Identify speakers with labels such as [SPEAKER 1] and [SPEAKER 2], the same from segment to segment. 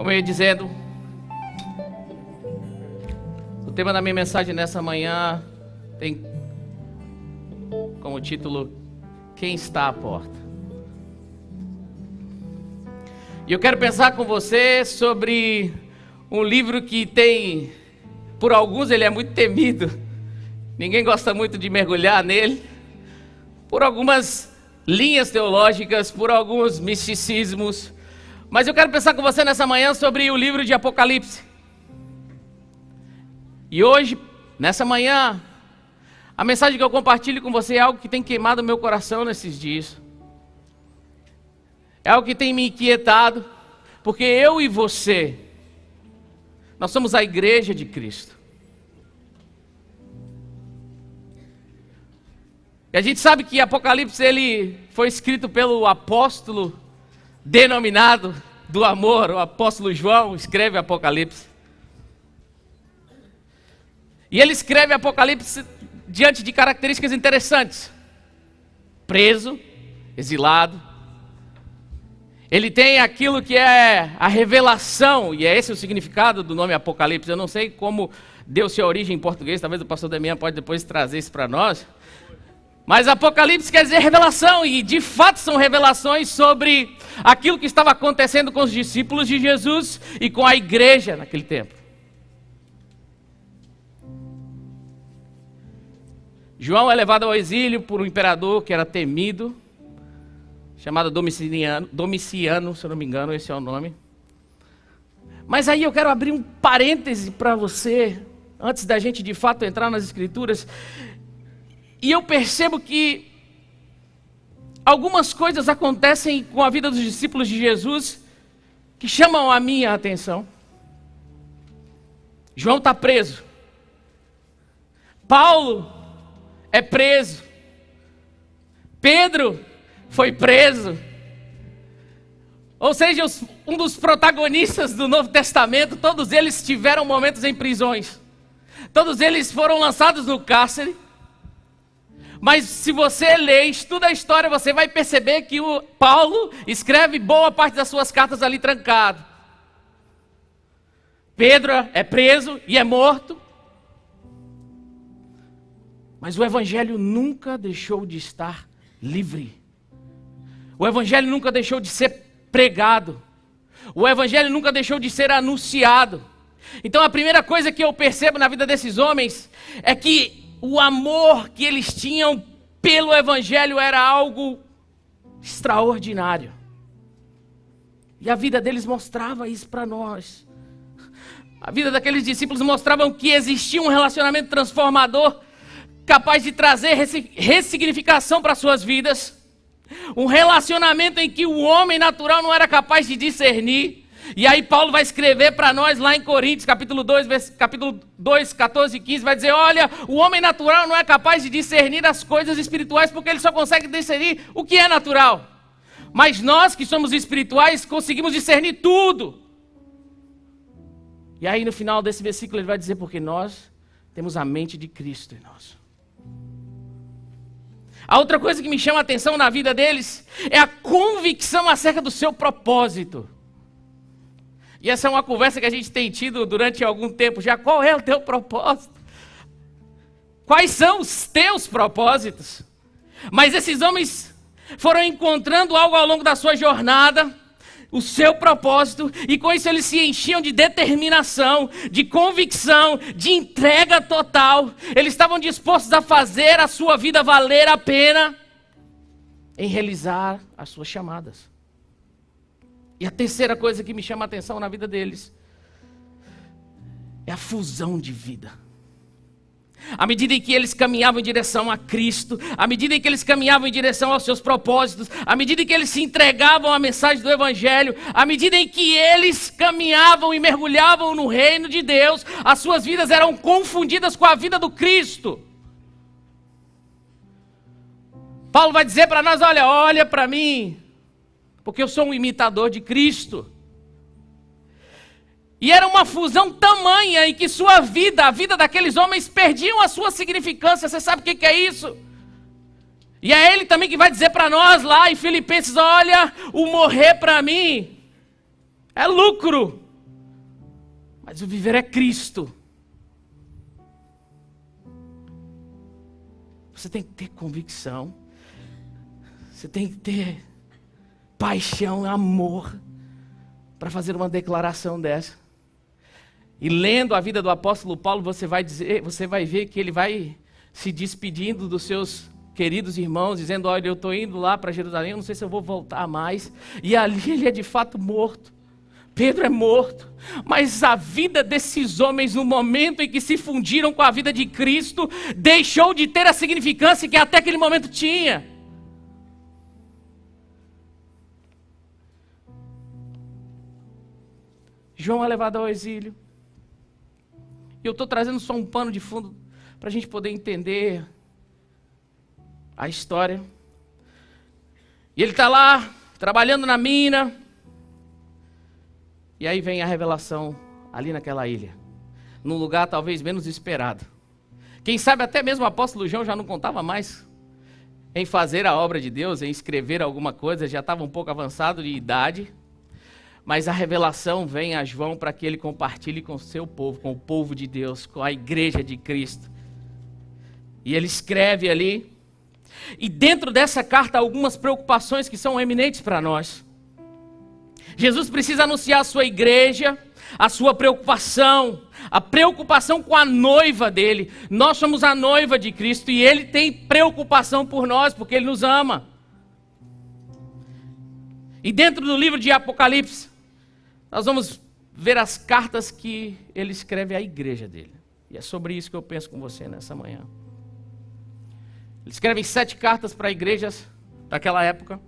[SPEAKER 1] Como eu ia dizendo, o tema da minha mensagem nessa manhã tem como título: Quem está à porta? E eu quero pensar com você sobre um livro que tem, por alguns ele é muito temido, ninguém gosta muito de mergulhar nele, por algumas linhas teológicas, por alguns misticismos, mas eu quero pensar com você nessa manhã sobre o livro de Apocalipse. E hoje, nessa manhã, a mensagem que eu compartilho com você é algo que tem queimado o meu coração nesses dias. É algo que tem me inquietado, porque eu e você, nós somos a igreja de Cristo. E a gente sabe que Apocalipse ele foi escrito pelo apóstolo denominado do amor, o apóstolo João escreve Apocalipse. E ele escreve Apocalipse diante de características interessantes. Preso, exilado. Ele tem aquilo que é a revelação, e é esse o significado do nome Apocalipse. Eu não sei como deu-se a origem em português, talvez o pastor Damião pode depois trazer isso para nós. Mas Apocalipse quer dizer revelação, e de fato são revelações sobre aquilo que estava acontecendo com os discípulos de Jesus e com a igreja naquele tempo. João é levado ao exílio por um imperador que era temido, chamado Domiciano, se eu não me engano, esse é o nome. Mas aí eu quero abrir um parêntese para você, antes da gente de fato entrar nas escrituras. E eu percebo que algumas coisas acontecem com a vida dos discípulos de Jesus que chamam a minha atenção. João está preso. Paulo é preso. Pedro foi preso. Ou seja, um dos protagonistas do Novo Testamento, todos eles tiveram momentos em prisões. Todos eles foram lançados no cárcere. Mas se você ler, estuda a história, você vai perceber que o Paulo escreve boa parte das suas cartas ali trancado. Pedro é preso e é morto. Mas o evangelho nunca deixou de estar livre. O evangelho nunca deixou de ser pregado. O evangelho nunca deixou de ser anunciado. Então a primeira coisa que eu percebo na vida desses homens é que o amor que eles tinham pelo evangelho era algo extraordinário. E a vida deles mostrava isso para nós. A vida daqueles discípulos mostrava que existia um relacionamento transformador, capaz de trazer ressignificação para suas vidas. Um relacionamento em que o homem natural não era capaz de discernir. E aí Paulo vai escrever para nós lá em Coríntios, capítulo 2, 14 e 15, vai dizer: olha, o homem natural não é capaz de discernir as coisas espirituais, porque ele só consegue discernir o que é natural. Mas nós que somos espirituais conseguimos discernir tudo. E aí no final desse versículo ele vai dizer: porque nós temos a mente de Cristo em nós. A outra coisa que me chama a atenção na vida deles é a convicção acerca do seu propósito. E essa é uma conversa que a gente tem tido durante algum tempo já. Qual é o teu propósito? Quais são os teus propósitos? Mas esses homens foram encontrando algo ao longo da sua jornada, o seu propósito, e com isso eles se enchiam de determinação, de convicção, de entrega total. Eles estavam dispostos a fazer a sua vida valer a pena em realizar as suas chamadas. E a terceira coisa que me chama a atenção na vida deles é a fusão de vida. À medida em que eles caminhavam em direção a Cristo, à medida em que eles caminhavam em direção aos seus propósitos, à medida em que eles se entregavam à mensagem do Evangelho, à medida em que eles caminhavam e mergulhavam no reino de Deus, as suas vidas eram confundidas com a vida do Cristo. Paulo vai dizer para nós: olha para mim, porque eu sou um imitador de Cristo. E era uma fusão tamanha em que sua vida, a vida daqueles homens perdiam a sua significância. Você sabe o que é isso? E é ele também que vai dizer para nós lá em Filipenses: olha, o morrer para mim é lucro. Mas o viver é Cristo. Você tem que ter convicção. Você tem que ter paixão, amor para fazer uma declaração dessa. E lendo a vida do apóstolo Paulo, você vai ver que ele vai se despedindo dos seus queridos irmãos, dizendo: olha, eu estou indo lá para Jerusalém, eu não sei se eu vou voltar mais. E ali ele é de fato morto. Pedro é morto, mas a vida desses homens, no momento em que se fundiram com a vida de Cristo, deixou de ter a significância que até aquele momento tinha. João é levado ao exílio. E eu estou trazendo só um pano de fundo para a gente poder entender a história. E ele está lá, trabalhando na mina. E aí vem a revelação ali naquela ilha, num lugar talvez menos esperado. Quem sabe até mesmo o apóstolo João já não contava mais em fazer a obra de Deus, em escrever alguma coisa, já estava um pouco avançado de idade. Mas a revelação vem a João para que ele compartilhe com o seu povo, com o povo de Deus, com a igreja de Cristo. E ele escreve ali. E dentro dessa carta, algumas preocupações que são eminentes para nós. Jesus precisa anunciar à sua igreja a sua preocupação, a preocupação com a noiva dele. Nós somos a noiva de Cristo e ele tem preocupação por nós, porque ele nos ama. E dentro do livro de Apocalipse, nós vamos ver as cartas que ele escreve à igreja dele. E é sobre isso que eu penso com você nessa manhã. Ele escreve 7 cartas para igrejas daquela época.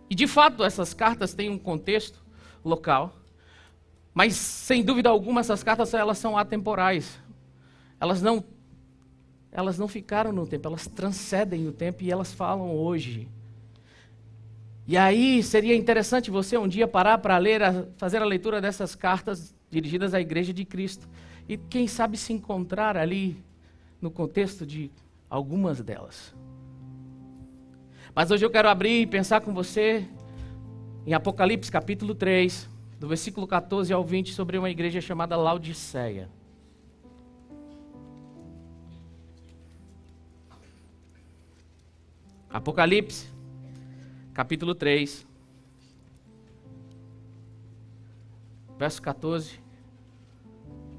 [SPEAKER 1] E de fato essas cartas têm um contexto local. Mas sem dúvida alguma essas cartas elas são atemporais. Elas não ficaram no tempo, elas transcendem o tempo e elas falam hoje. E aí seria interessante você um dia parar para ler, fazer a leitura dessas cartas dirigidas à igreja de Cristo. E quem sabe se encontrar ali no contexto de algumas delas. Mas hoje eu quero abrir e pensar com você em Apocalipse capítulo 3, do versículo 14 ao 20, sobre uma igreja chamada Laodiceia. Apocalipse capítulo 3, verso 14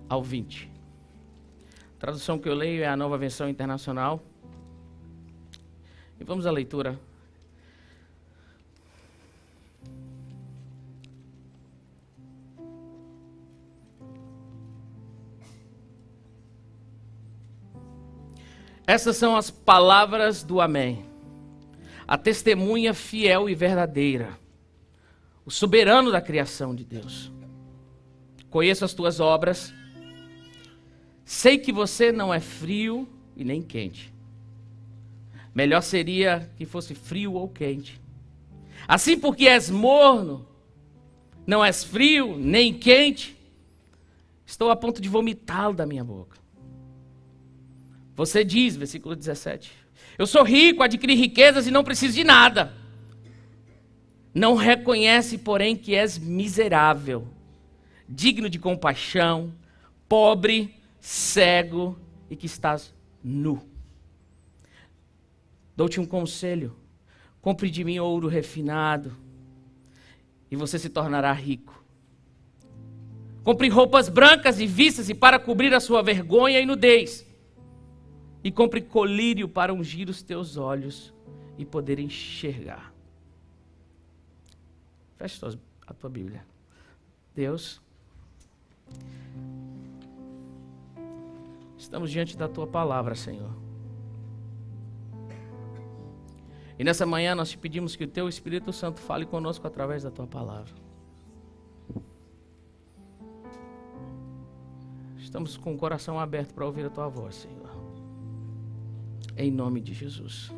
[SPEAKER 1] ao 20. A tradução que eu leio é a Nova Versão Internacional. E vamos à leitura. Essas são as palavras do Amém. A testemunha fiel e verdadeira, o soberano da criação de Deus. Conheço as tuas obras, sei que você não é frio e nem quente. Melhor seria que fosse frio ou quente. Assim, porque és morno, não és frio nem quente, estou a ponto de vomitá-lo da minha boca. Você diz, versículo 17, eu sou rico, adquiri riquezas e não preciso de nada. Não reconhece, porém, que és miserável, digno de compaixão, pobre, cego e que estás nu. Dou-te um conselho, compre de mim ouro refinado e você se tornará rico. Compre roupas brancas e vista-se para cobrir a sua vergonha e nudez. E compre colírio para ungir os teus olhos e poder enxergar. Feche a tua Bíblia. Deus, estamos diante da tua palavra, Senhor. E nessa manhã nós te pedimos que o teu Espírito Santo fale conosco através da tua palavra. Estamos com o coração aberto para ouvir a tua voz, Senhor. Em nome de Jesus.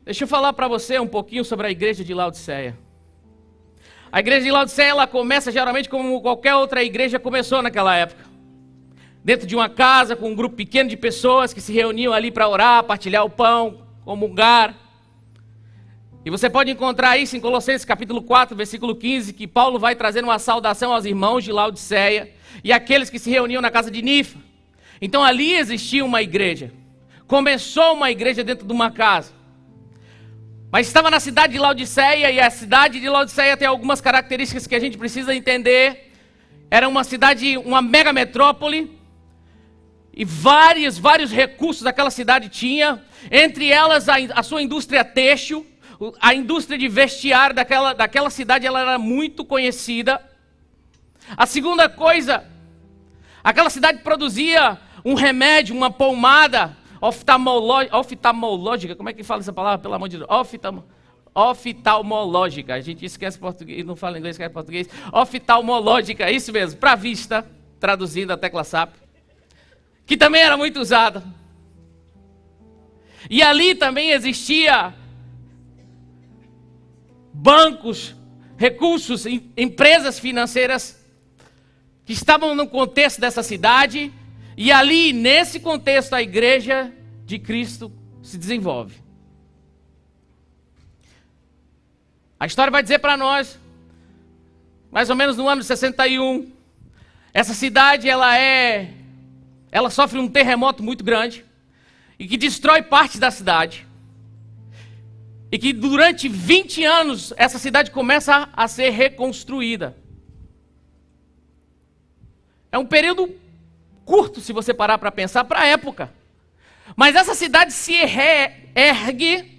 [SPEAKER 1] Deixa eu falar para você um pouquinho sobre a igreja de Laodiceia. A igreja de Laodiceia, ela começa geralmente como qualquer outra igreja começou naquela época. Dentro de uma casa, com um grupo pequeno de pessoas que se reuniam ali para orar, partilhar o pão, comungar. E você pode encontrar isso em Colossenses capítulo 4, versículo 15, que Paulo vai trazendo uma saudação aos irmãos de Laodiceia e aqueles que se reuniam na casa de Nifa. Então ali existia uma igreja. Começou uma igreja dentro de uma casa. Mas estava na cidade de Laodiceia, e a cidade de Laodiceia tem algumas características que a gente precisa entender. Era uma cidade, uma mega metrópole, e vários recursos aquela cidade tinha. Entre elas a sua indústria têxtil, a indústria de vestiário daquela cidade, ela era muito conhecida. A segunda coisa, aquela cidade produzia um remédio, uma pomada oftalmológica, como é que fala essa palavra, pelo amor de Deus? Oftalmológica, a gente esquece português, não fala inglês, esquece português. Oftalmológica, isso mesmo, para vista, traduzindo a tecla SAP, que também era muito usada. E ali também existia bancos, recursos, empresas financeiras que estavam no contexto dessa cidade. E ali, nesse contexto, a igreja de Cristo se desenvolve. A história vai dizer para nós, mais ou menos no ano de 61, essa cidade ela sofre um terremoto muito grande e que destrói parte da cidade. E que durante 20 anos essa cidade começa a ser reconstruída. É um período curto, se você parar para pensar, para a época. Mas essa cidade se ergue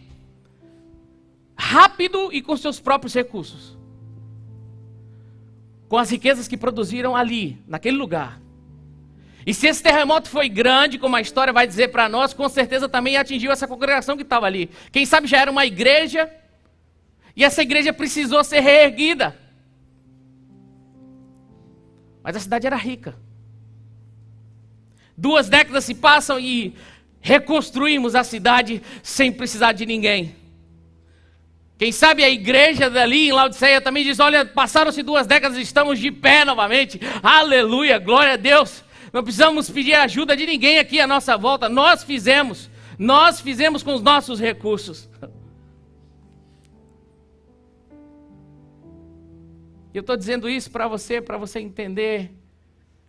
[SPEAKER 1] rápido e com seus próprios recursos. Com as riquezas que produziram ali, naquele lugar. E se esse terremoto foi grande, como a história vai dizer para nós, com certeza também atingiu essa congregação que estava ali. Quem sabe já era uma igreja, e essa igreja precisou ser reerguida. Mas a cidade era rica. 2 décadas se passam e reconstruímos a cidade sem precisar de ninguém. Quem sabe a igreja dali em Laodiceia também diz, olha, passaram-se 2 décadas e estamos de pé novamente. Aleluia, glória a Deus. Não precisamos pedir ajuda de ninguém aqui à nossa volta. Nós fizemos com os nossos recursos. E eu estou dizendo isso para você entender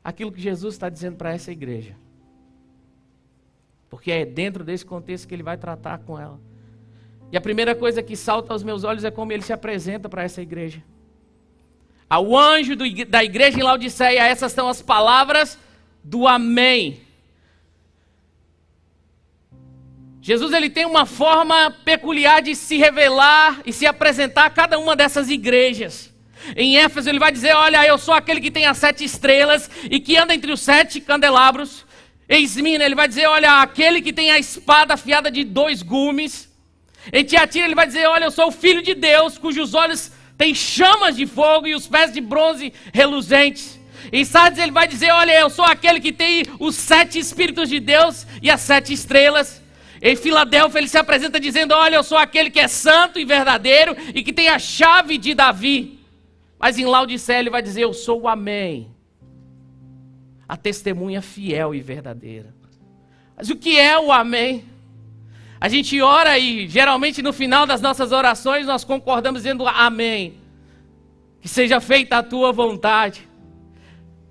[SPEAKER 1] aquilo que Jesus está dizendo para essa igreja. Porque é dentro desse contexto que ele vai tratar com ela. E a primeira coisa que salta aos meus olhos é como ele se apresenta para essa igreja. Ao anjo da igreja em Laodiceia, essas são as palavras do amém. Jesus ele tem uma forma peculiar de se revelar e se apresentar a cada uma dessas igrejas. Em Éfeso ele vai dizer, olha, eu sou aquele que tem as 7 estrelas e que anda entre os 7 candelabros. Em Esmina ele vai dizer, olha, aquele que tem a espada afiada de 2 gumes. Em Tiatira ele vai dizer, olha, eu sou o Filho de Deus, cujos olhos têm chamas de fogo e os pés de bronze reluzentes. Em Sardes ele vai dizer, olha, eu sou aquele que tem os 7 Espíritos de Deus e as 7 estrelas. Em Filadélfia ele se apresenta dizendo, olha, eu sou aquele que é santo e verdadeiro e que tem a chave de Davi. Mas em Laodiceia ele vai dizer, eu sou o amém. A testemunha fiel e verdadeira. Mas o que é o amém? A gente ora e geralmente no final das nossas orações nós concordamos dizendo amém. Que seja feita a tua vontade.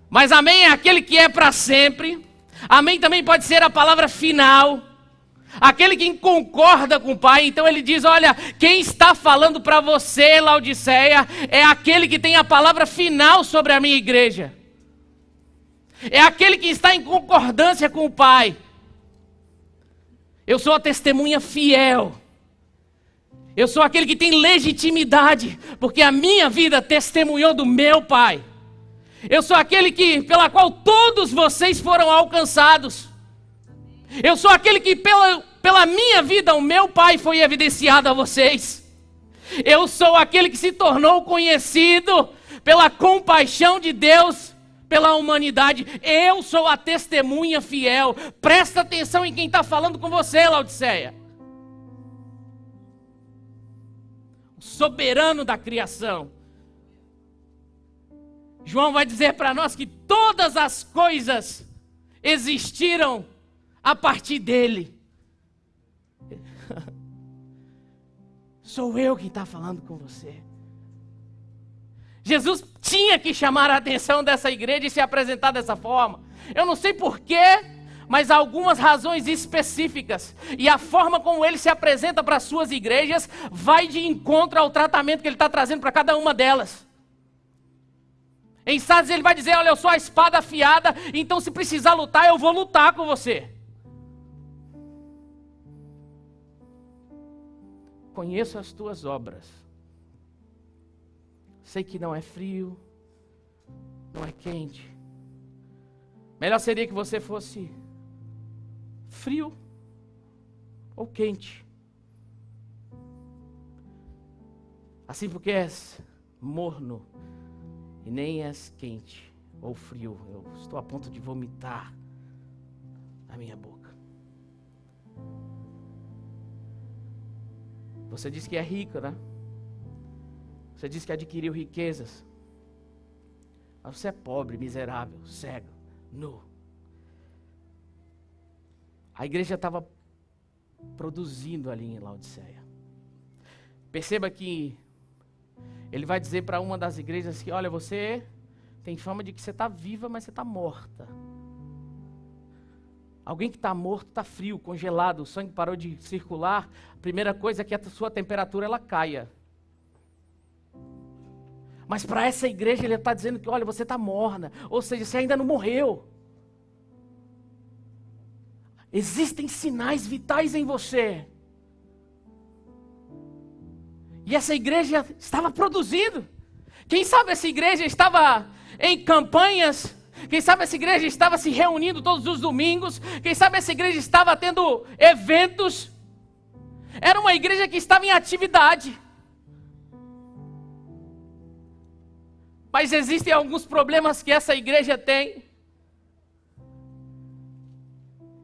[SPEAKER 1] Mas amém é aquele que é para sempre. Amém também pode ser a palavra final. Aquele que concorda com o Pai. Então ele diz, olha, quem está falando para você, Laodiceia, é aquele que tem a palavra final sobre a minha igreja. É aquele que está em concordância com o Pai. Eu sou a testemunha fiel. Eu sou aquele que tem legitimidade, porque a minha vida testemunhou do meu Pai. Eu sou aquele pela qual todos vocês foram alcançados. Eu sou aquele que pela minha vida o meu Pai foi evidenciado a vocês. Eu sou aquele que se tornou conhecido pela compaixão de Deus pela humanidade. Eu sou a testemunha fiel. Presta atenção em quem está falando com você, Laodiceia. O soberano da criação. João vai dizer para nós que todas as coisas existiram a partir dele. Sou eu quem está falando com você. Jesus tinha que chamar a atenção dessa igreja e se apresentar dessa forma. Eu não sei porquê, mas há algumas razões específicas. E a forma como ele se apresenta para as suas igrejas vai de encontro ao tratamento que ele está trazendo para cada uma delas. Em Sardes ele vai dizer, olha, eu sou a espada afiada, então se precisar lutar, eu vou lutar com você. Conheço as tuas obras. Sei que não é frio, não é quente. Melhor seria que você fosse frio ou quente. Assim porque és morno e nem és quente ou frio. Eu estou a ponto de vomitar a minha boca. Você diz que é rico, né? Você diz que adquiriu riquezas. Mas você é pobre, miserável, cego, nu. A igreja estava produzindo ali em Laodiceia. Perceba que ele vai dizer para uma das igrejas que, olha, você tem fama de que você está viva, mas você está morta. Alguém que está morto está frio, congelado, o sangue parou de circular. A primeira coisa é que a sua temperatura ela caia. Mas para essa igreja ele está dizendo que, olha, você está morna. Ou seja, você ainda não morreu. Existem sinais vitais em você. E essa igreja estava produzindo. Quem sabe essa igreja estava em campanhas. Quem sabe essa igreja estava se reunindo todos os domingos. Quem sabe essa igreja estava tendo eventos. Era uma igreja que estava em atividade. Mas existem alguns problemas que essa igreja tem.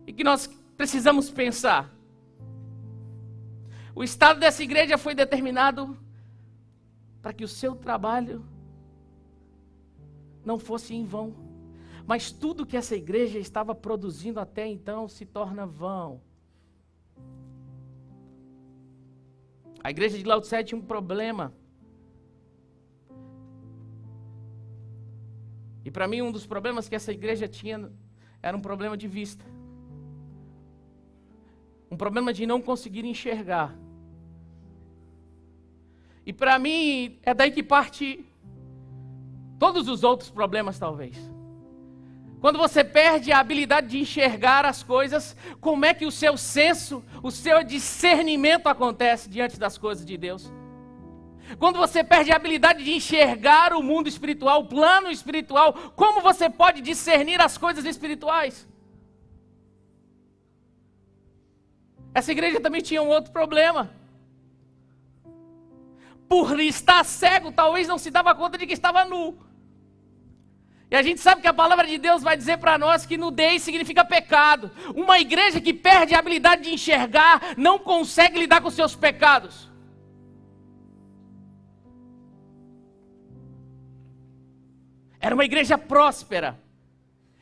[SPEAKER 1] E que nós precisamos pensar. O estado dessa igreja foi determinado para que o seu trabalho não fosse em vão. Mas tudo que essa igreja estava produzindo até então se torna vão. A igreja de Laodiceia tinha um problema. E para mim um dos problemas que essa igreja tinha era um problema de vista. Um problema de não conseguir enxergar. E para mim é daí que parte todos os outros problemas talvez. Quando você perde a habilidade de enxergar as coisas, como é que o seu senso, o seu discernimento acontece diante das coisas de Deus? Quando você perde a habilidade de enxergar o mundo espiritual, o plano espiritual, como você pode discernir as coisas espirituais? Essa igreja também tinha um outro problema. Por estar cego, talvez não se dava conta de que estava nu. E a gente sabe que a palavra de Deus vai dizer para nós que nudez significa pecado. Uma igreja que perde a habilidade de enxergar, não consegue lidar com seus pecados. Era uma igreja próspera.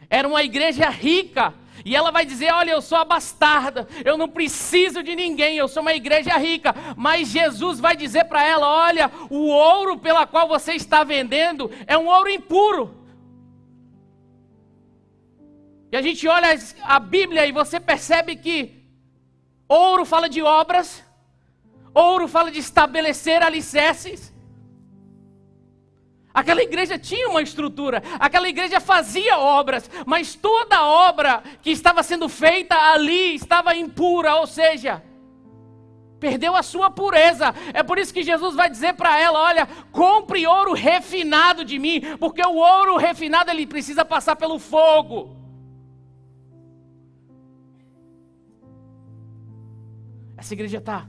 [SPEAKER 1] Era uma igreja rica. E ela vai dizer, olha, eu sou a bastarda, eu não preciso de ninguém, eu sou uma igreja rica. Mas Jesus vai dizer para ela, olha, o ouro pela qual você está vendendo é um ouro impuro. E a gente olha a Bíblia e você percebe que ouro fala de obras, ouro fala de estabelecer alicerces. Aquela igreja tinha uma estrutura, aquela igreja fazia obras, mas toda obra que estava sendo feita ali estava impura, ou seja, perdeu a sua pureza. É por isso que Jesus vai dizer para ela, olha, compre ouro refinado de mim, porque o ouro refinado ele precisa passar pelo fogo. Essa igreja está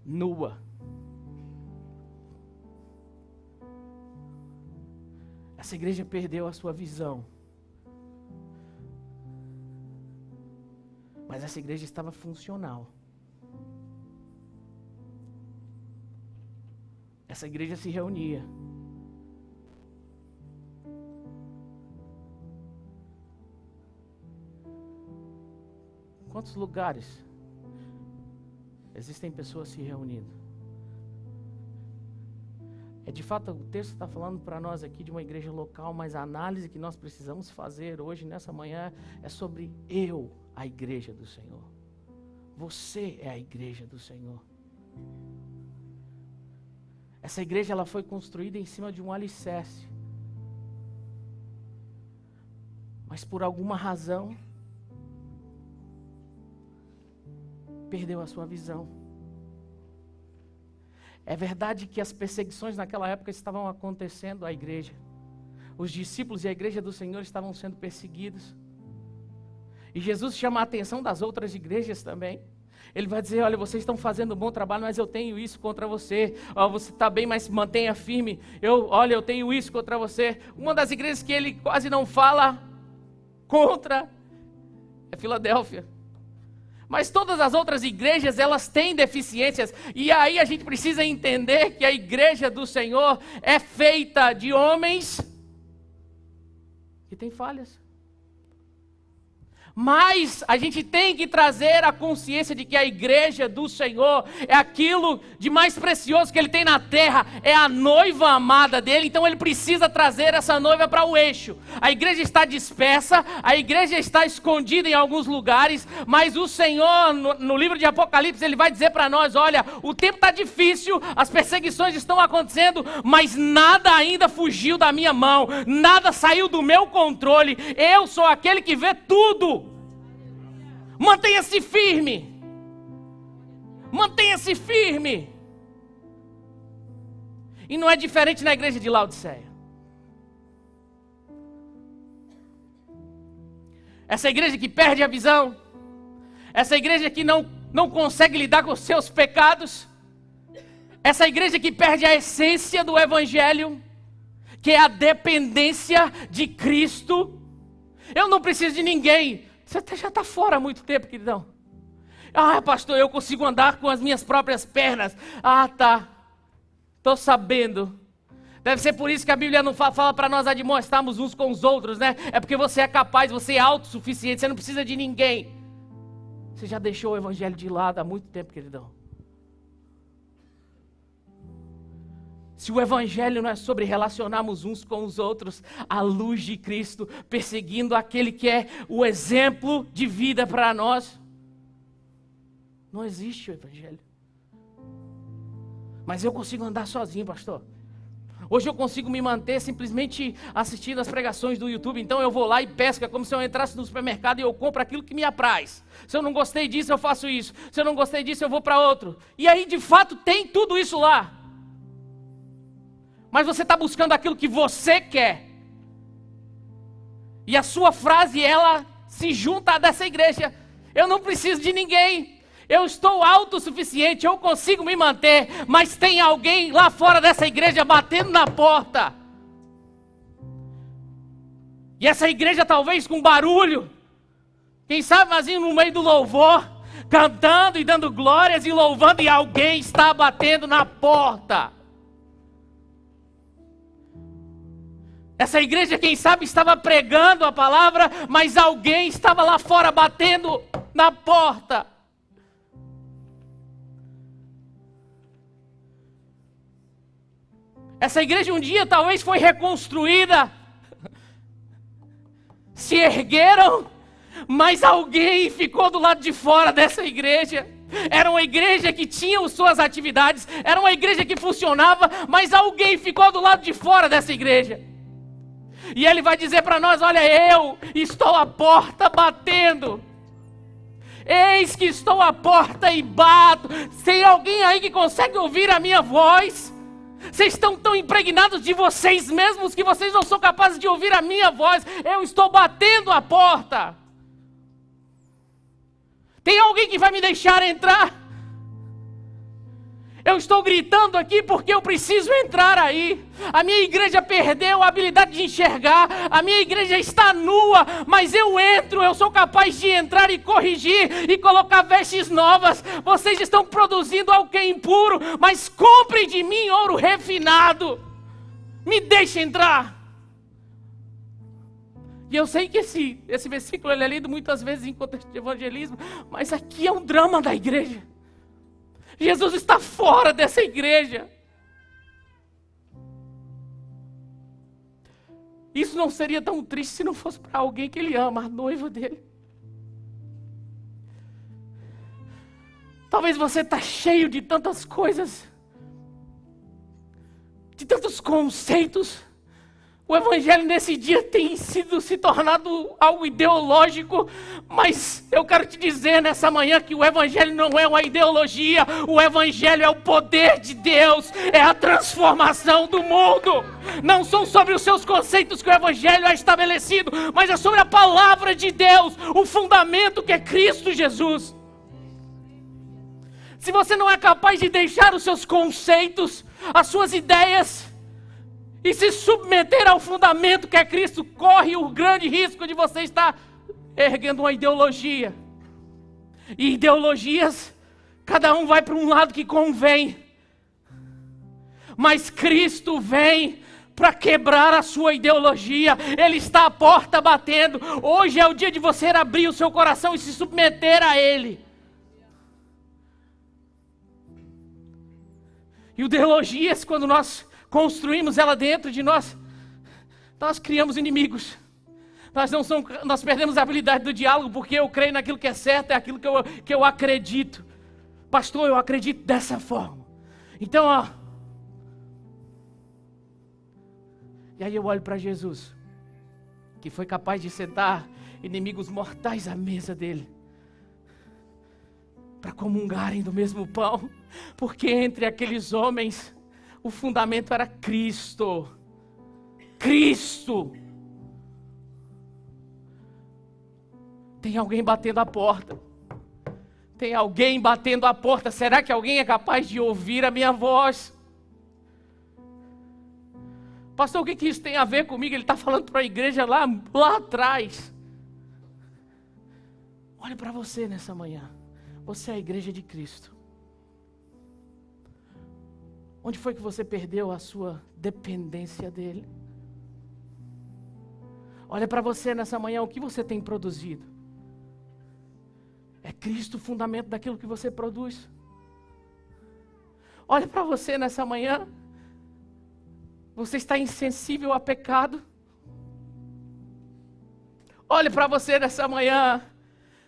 [SPEAKER 1] nua. Essa igreja perdeu a sua visão. Mas essa igreja estava funcional. Essa igreja se reunia. Quantos lugares existem pessoas se reunindo? De fato, o texto está falando para nós aqui de uma igreja local, mas a análise que nós precisamos fazer hoje, nessa manhã, é sobre a igreja do Senhor. Você é a igreja do Senhor. Essa igreja ela foi construída em cima de um alicerce. Mas por alguma razão, perdeu a sua visão. É verdade que as perseguições naquela época estavam acontecendo à igreja. Os discípulos e a igreja do Senhor estavam sendo perseguidos. E Jesus chama a atenção das outras igrejas também. Ele vai dizer, olha, vocês estão fazendo um bom trabalho, mas eu tenho isso contra você. Você está bem, mas mantenha firme. Eu tenho isso contra você. Uma das igrejas que ele quase não fala contra é Filadélfia. Mas todas as outras igrejas, elas têm deficiências. E aí a gente precisa entender que a igreja do Senhor é feita de homens que têm falhas. Mas a gente tem que trazer a consciência de que a igreja do Senhor é aquilo de mais precioso que Ele tem na terra, é a noiva amada dEle, então Ele precisa trazer essa noiva para o eixo. A igreja está dispersa, a igreja está escondida em alguns lugares, mas o Senhor, no livro de Apocalipse, Ele vai dizer para nós, olha, o tempo está difícil, as perseguições estão acontecendo, mas nada ainda fugiu da minha mão, nada saiu do meu controle, eu sou aquele que vê tudo. Mantenha-se firme. Mantenha-se firme. E não é diferente na igreja de Laodiceia. Essa igreja que perde a visão. Essa igreja que não consegue lidar com os seus pecados. Essa igreja que perde a essência do Evangelho, que é a dependência de Cristo. Eu não preciso de ninguém. Você já está fora há muito tempo, queridão. Ah, pastor, eu consigo andar com as minhas próprias pernas. Ah, tá. Estou sabendo. Deve ser por isso que a Bíblia não fala para nós admoestarmos uns com os outros, né? É porque você é capaz, você é autossuficiente, você não precisa de ninguém. Você já deixou o Evangelho de lado há muito tempo, queridão. Se o Evangelho não é sobre relacionarmos uns com os outros, à luz de Cristo, perseguindo aquele que é o exemplo de vida para nós, não existe o Evangelho. Mas eu consigo andar sozinho, pastor. Hoje eu consigo me manter simplesmente assistindo as pregações do YouTube, então eu vou lá e pesco, é como se eu entrasse no supermercado e eu compro aquilo que me apraz. Se eu não gostei disso, eu faço isso. Se eu não gostei disso, eu vou para outro. E aí, de fato, tem tudo isso lá. Mas você está buscando aquilo que você quer. E a sua frase, ela se junta à dessa igreja. Eu não preciso de ninguém. Eu estou autossuficiente, eu consigo me manter. Mas tem alguém lá fora dessa igreja batendo na porta. E essa igreja talvez com barulho. Quem sabe vazio no meio do louvor. Cantando e dando glórias e louvando. E alguém está batendo na porta. Essa igreja, quem sabe, estava pregando a palavra, mas alguém estava lá fora batendo na porta. Essa igreja um dia talvez foi reconstruída. Se ergueram, mas alguém ficou do lado de fora dessa igreja. Era uma igreja que tinha suas atividades, era uma igreja que funcionava, mas alguém ficou do lado de fora dessa igreja. E Ele vai dizer para nós, olha, eu estou à porta batendo. Eis que estou à porta e bato. Tem alguém aí que consegue ouvir a minha voz? Vocês estão tão impregnados de vocês mesmos que vocês não são capazes de ouvir a minha voz. Eu estou batendo a porta. Tem alguém que vai me deixar entrar? Eu estou gritando aqui porque eu preciso entrar aí. A minha igreja perdeu a habilidade de enxergar. A minha igreja está nua, mas eu entro, eu sou capaz de entrar e corrigir e colocar vestes novas. Vocês estão produzindo algo que é impuro, mas comprem de mim ouro refinado. Me deixe entrar. E eu sei que esse versículo ele é lido muitas vezes em contexto de evangelismo, mas aqui é um drama da igreja. Jesus está fora dessa igreja. Isso não seria tão triste se não fosse para alguém que ele ama, a noiva dele. Talvez você está cheio de tantas coisas, de tantos conceitos. O evangelho nesse dia tem se tornado algo ideológico, mas eu quero te dizer nessa manhã que o evangelho não é uma ideologia, o evangelho é o poder de Deus, é a transformação do mundo. Não são sobre os seus conceitos que o evangelho é estabelecido, mas é sobre a palavra de Deus, o fundamento que é Cristo Jesus. Se você não é capaz de deixar os seus conceitos, as suas ideias, e se submeter ao fundamento que é Cristo, corre o grande risco de você estar erguendo uma ideologia. E ideologias, cada um vai para um lado que convém. Mas Cristo vem para quebrar a sua ideologia. Ele está à porta batendo. Hoje é o dia de você abrir o seu coração e se submeter a Ele. E ideologias, quando nós construímos ela dentro de nós, nós criamos inimigos. Nós perdemos a habilidade do diálogo, porque eu creio naquilo que é certo, é aquilo que eu acredito. Pastor, eu acredito dessa forma. Então, e aí eu olho para Jesus, que foi capaz de sentar inimigos mortais à mesa dele, para comungarem do mesmo pão, porque entre aqueles homens, o fundamento era Cristo. Cristo. Tem alguém batendo a porta. Tem alguém batendo a porta. Será que alguém é capaz de ouvir a minha voz? Pastor, o que isso tem a ver comigo? Ele está falando para a igreja lá atrás. Olhe para você nessa manhã. Você é a igreja de Cristo. Onde foi que você perdeu a sua dependência dele? Olha para você nessa manhã, o que você tem produzido? É Cristo o fundamento daquilo que você produz? Olha para você nessa manhã, você está insensível a pecado? Olha para você nessa manhã,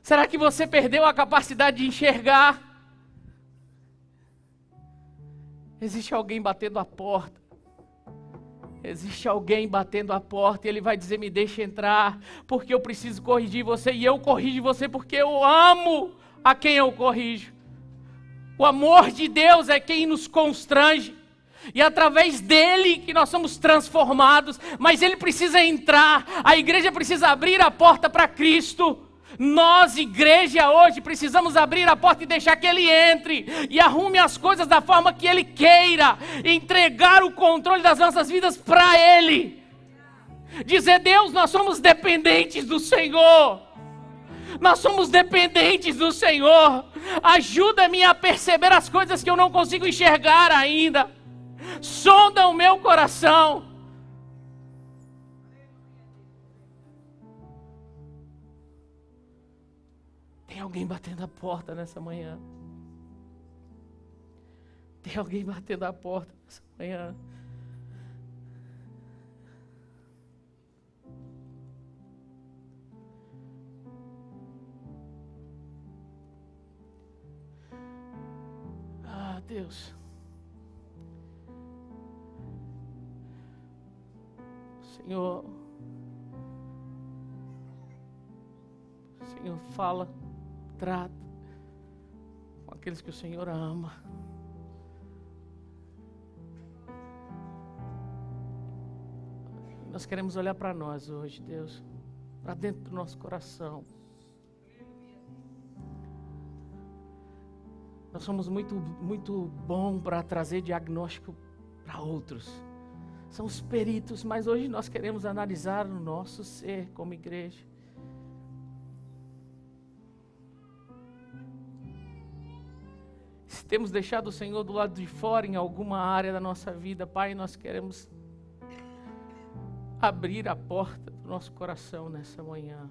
[SPEAKER 1] será que você perdeu a capacidade de enxergar? Existe alguém batendo a porta. Existe alguém batendo a porta e ele vai dizer, me deixa entrar, porque eu preciso corrigir você, e eu corrijo você porque eu amo a quem eu corrijo. O amor de Deus é quem nos constrange, e através dele que nós somos transformados, mas ele precisa entrar, a igreja precisa abrir a porta para Cristo. Nós, igreja, hoje precisamos abrir a porta e deixar que Ele entre e arrume as coisas da forma que Ele queira, entregar o controle das nossas vidas para Ele. Dizer, Deus, nós somos dependentes do Senhor. Nós somos dependentes do Senhor. Ajuda-me a perceber as coisas que eu não consigo enxergar ainda. Sonda o meu coração. Tem alguém batendo a porta nessa manhã. Tem alguém batendo a porta nessa manhã. Ah, Deus. Senhor, fala, trata com aqueles que o Senhor ama. Nós queremos olhar para nós hoje, Deus, para dentro do nosso coração. Nós somos muito bom para trazer diagnóstico para outros. Somos peritos, mas hoje nós queremos analisar o nosso ser como igreja. Se temos deixado o Senhor do lado de fora em alguma área da nossa vida, Pai, nós queremos abrir a porta do nosso coração nessa manhã.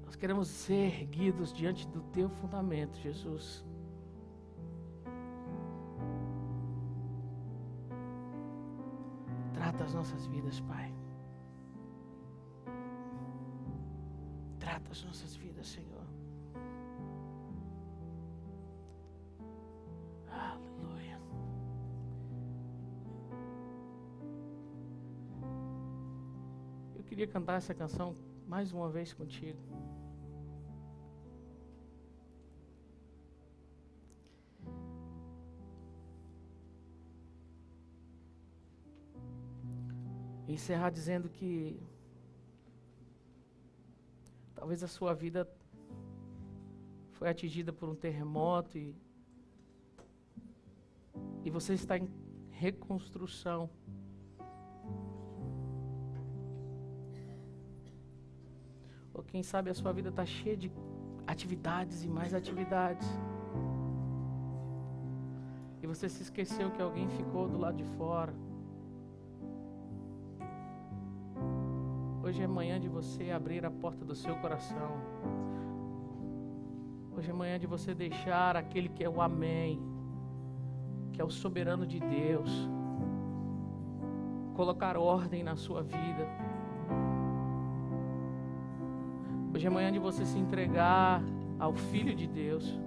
[SPEAKER 1] Nós queremos ser erguidos diante do Teu fundamento, Jesus. Trata as nossas vidas, Pai. Trata as nossas vidas, Senhor. Aleluia. Eu queria cantar essa canção mais uma vez contigo. E encerrar dizendo que talvez a sua vida foi atingida por um terremoto e você está em reconstrução. Ou quem sabe a sua vida está cheia de atividades e mais atividades. E você se esqueceu que alguém ficou do lado de fora. Hoje é manhã de você abrir a porta do seu coração. Hoje é manhã de você deixar aquele que é o Amém, que é o soberano de Deus, colocar ordem na sua vida. Hoje é manhã de você se entregar ao Filho de Deus.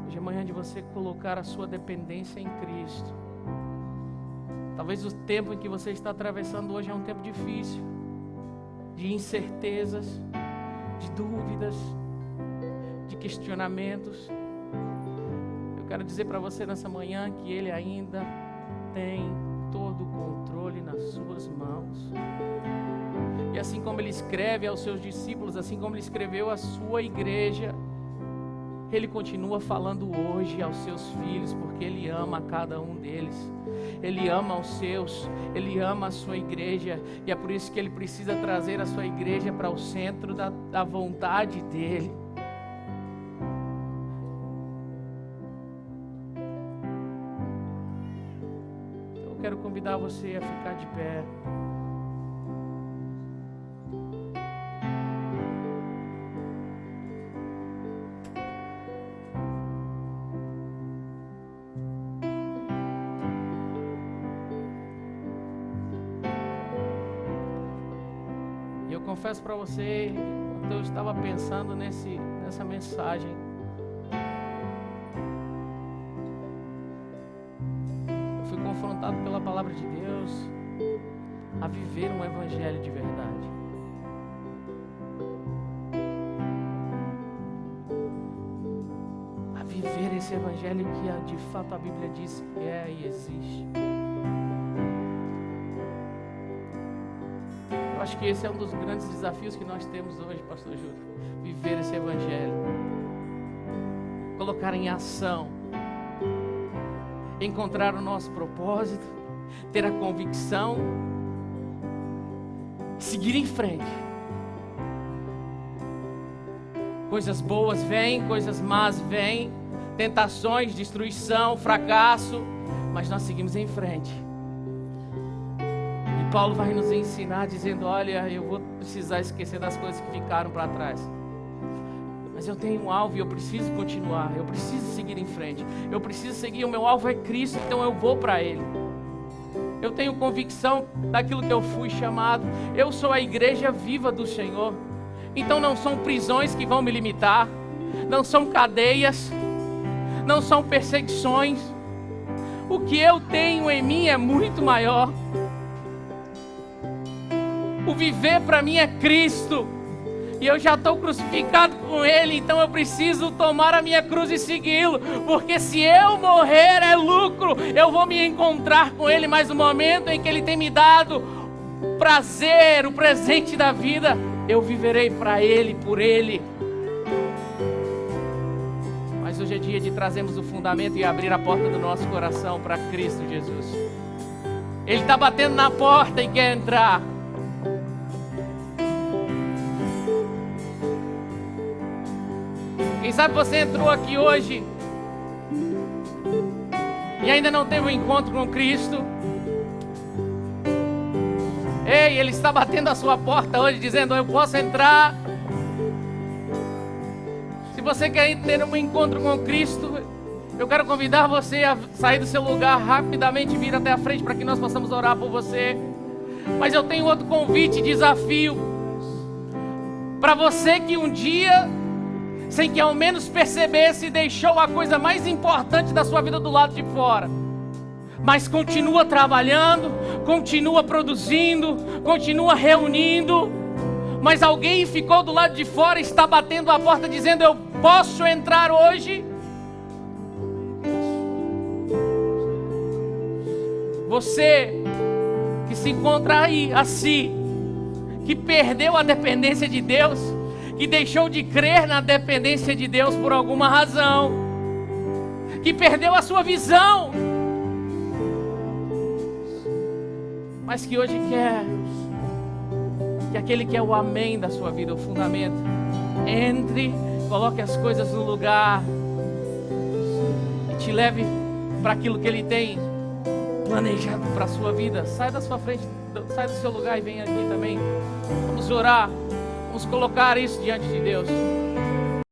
[SPEAKER 1] Hoje é manhã de você colocar a sua dependência em Cristo. Talvez o tempo em que você está atravessando hoje é um tempo difícil, de incertezas, de dúvidas, de questionamentos. Eu quero dizer para você nessa manhã que Ele ainda tem todo o controle nas suas mãos. E assim como Ele escreve aos seus discípulos, assim como Ele escreveu à sua igreja, Ele continua falando hoje aos seus filhos, porque Ele ama a cada um deles. Ele ama os seus, Ele ama a sua igreja, e é por isso que Ele precisa trazer a sua igreja para o centro da vontade dEle. Então eu quero convidar você a ficar de pé. Confesso para você, quando eu estava pensando nessa mensagem, eu fui confrontado pela palavra de Deus a viver um evangelho de verdade. A viver esse evangelho que de fato a Bíblia diz que é e existe. Eu acho que esse é um dos grandes desafios que nós temos hoje, pastor Júlio. Viver esse evangelho. Colocar em ação. Encontrar o nosso propósito. Ter a convicção. Seguir em frente. Coisas boas vêm, coisas más vêm. Tentações, destruição, fracasso. Mas nós seguimos em frente. Paulo vai nos ensinar dizendo, olha, eu vou precisar esquecer das coisas que ficaram para trás. Mas eu tenho um alvo e eu preciso continuar. Eu preciso seguir em frente. Eu preciso seguir, o meu alvo é Cristo, então eu vou para Ele. Eu tenho convicção daquilo que eu fui chamado. Eu sou a igreja viva do Senhor. Então não são prisões que vão me limitar. Não são cadeias. Não são perseguições. O que eu tenho em mim é muito maior. O viver para mim é Cristo. E eu já estou crucificado com Ele. Então eu preciso tomar a minha cruz e segui-lo. Porque se eu morrer é lucro. Eu vou me encontrar com Ele. Mas no momento em que Ele tem me dado o prazer, o presente da vida, eu viverei para Ele, por Ele. Mas hoje é dia de trazermos o fundamento e abrir a porta do nosso coração para Cristo Jesus. Ele está batendo na porta e quer entrar. Quem sabe você entrou aqui hoje e ainda não teve um encontro com Cristo. Ei, Ele está batendo a sua porta hoje dizendo, eu posso entrar. Se você quer ter um encontro com Cristo, Eu quero convidar você a sair do seu lugar rapidamente e vir até a frente para que nós possamos orar por você. Mas eu tenho outro convite, desafio. Para você que um dia, sem que ao menos percebesse, deixou a coisa mais importante da sua vida do lado de fora. Mas continua trabalhando, continua produzindo, continua reunindo. Mas alguém ficou do lado de fora e está batendo a porta dizendo: eu posso entrar hoje? Você que se encontra aí, assim, que perdeu a dependência de Deus, que deixou de crer na dependência de Deus por alguma razão, que perdeu a sua visão, mas que hoje quer que aquele que é o amém da sua vida, o fundamento, entre, coloque as coisas no lugar e te leve para aquilo que Ele tem planejado para a sua vida. Sai da sua frente, sai do seu lugar e vem aqui também. Vamos orar, vamos colocar isso diante de Deus.